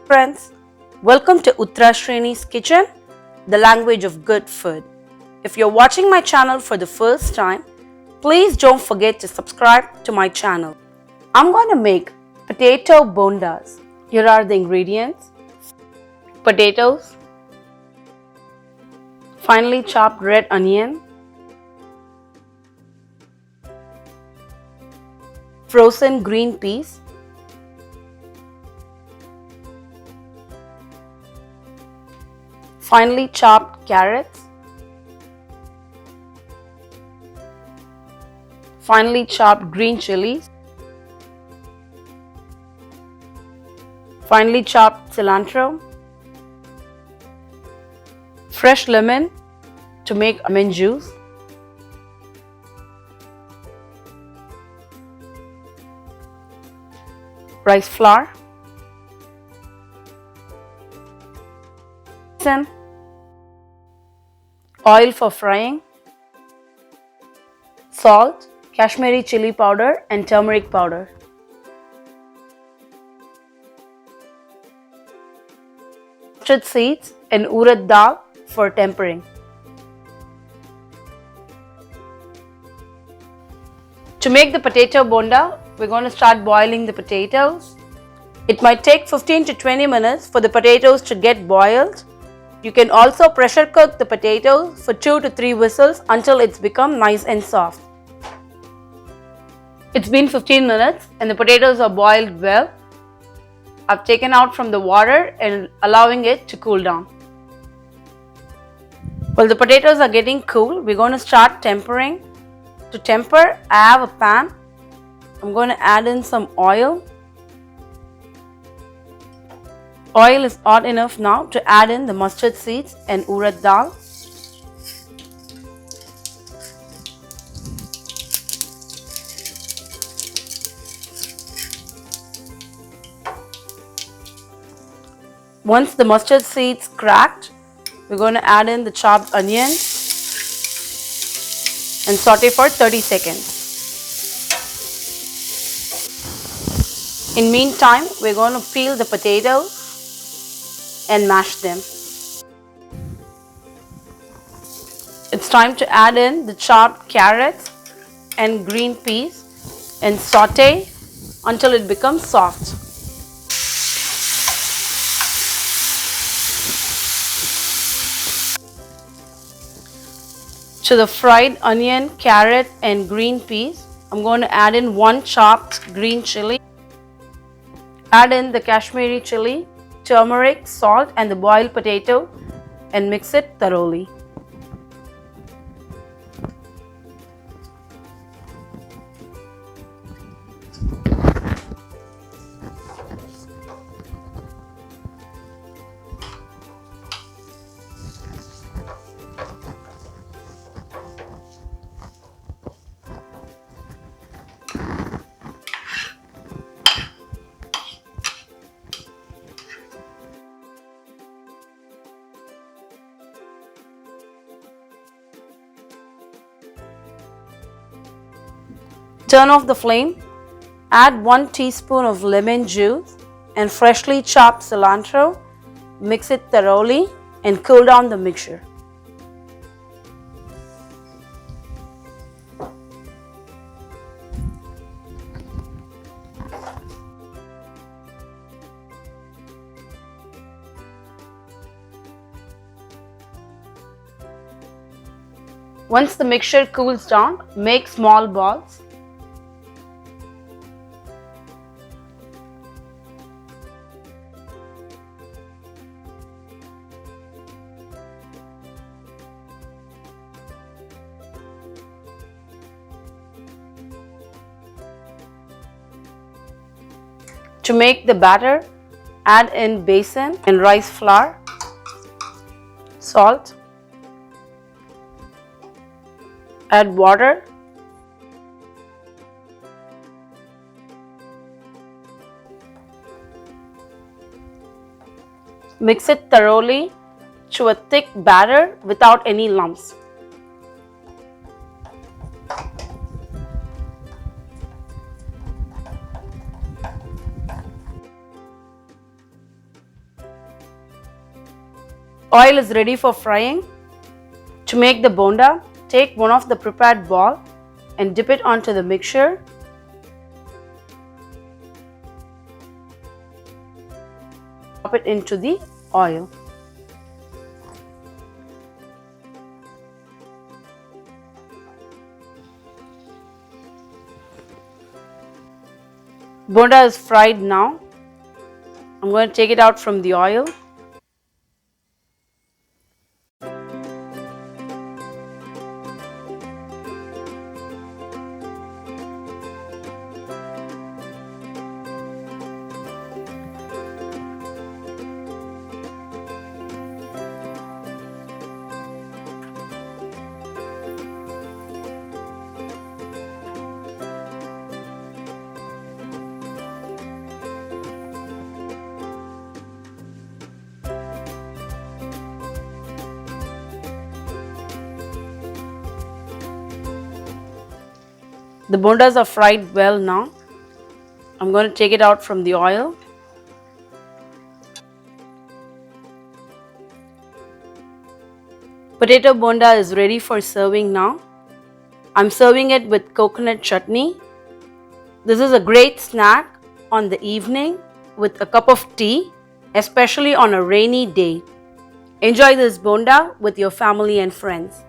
Friends, welcome to Uttara Shrini's kitchen, the language of good food. If you're watching my channel for the first time, please don't forget to subscribe to my channel. I'm going to make potato bondas. Here are the ingredients: potatoes, finely chopped red onion, frozen green peas, finely chopped carrots, finely chopped green chilies, finely chopped cilantro, fresh lemon to make lemon juice, rice flour, oil for frying, salt, Kashmiri chili powder and turmeric powder. Mustard seeds and urad dal for tempering. To make the potato bonda, we're going to start boiling the potatoes. It might take 15 to 20 minutes for the potatoes to get boiled. You can also pressure cook the potatoes for 2 to 3 whistles until it's become nice and soft. It's been 15 minutes and the potatoes are boiled well. I've taken out from the water and allowing it to cool down. While the potatoes are getting cool, we're going to start tempering. To temper, I have a pan. I'm going to add in some oil. Oil is hot enough now to add in the mustard seeds and urad dal. Once the mustard seeds cracked, we're going to add in the chopped onions and saute for 30 seconds. In meantime, we're going to peel the potatoes and mash them. It's time to add in the chopped carrots and green peas and saute until it becomes soft. To the fried onion, carrot and green peas, I'm going to add in 1 chopped green chili. Add in the Kashmiri chili, turmeric, salt and the boiled potato and mix it thoroughly. Turn off the flame, add 1 teaspoon of lemon juice and freshly chopped cilantro, mix it thoroughly and cool down the mixture. Once the mixture cools down, make small balls. To make the batter, add in besan and rice flour, salt, add water, mix it thoroughly to a thick batter without any lumps. oil is ready for frying. To make the bonda, take one of the prepared ball and dip it onto the mixture. Drop it into the oil. Bonda is fried now. I'm going to take it out from the oil. The bondas are fried well now. I'm going to take it out from the oil. Potato bonda is ready for serving now. I'm serving it with coconut chutney. This is a great snack on the evening with a cup of tea, especially on a rainy day. Enjoy this bonda with your family and friends.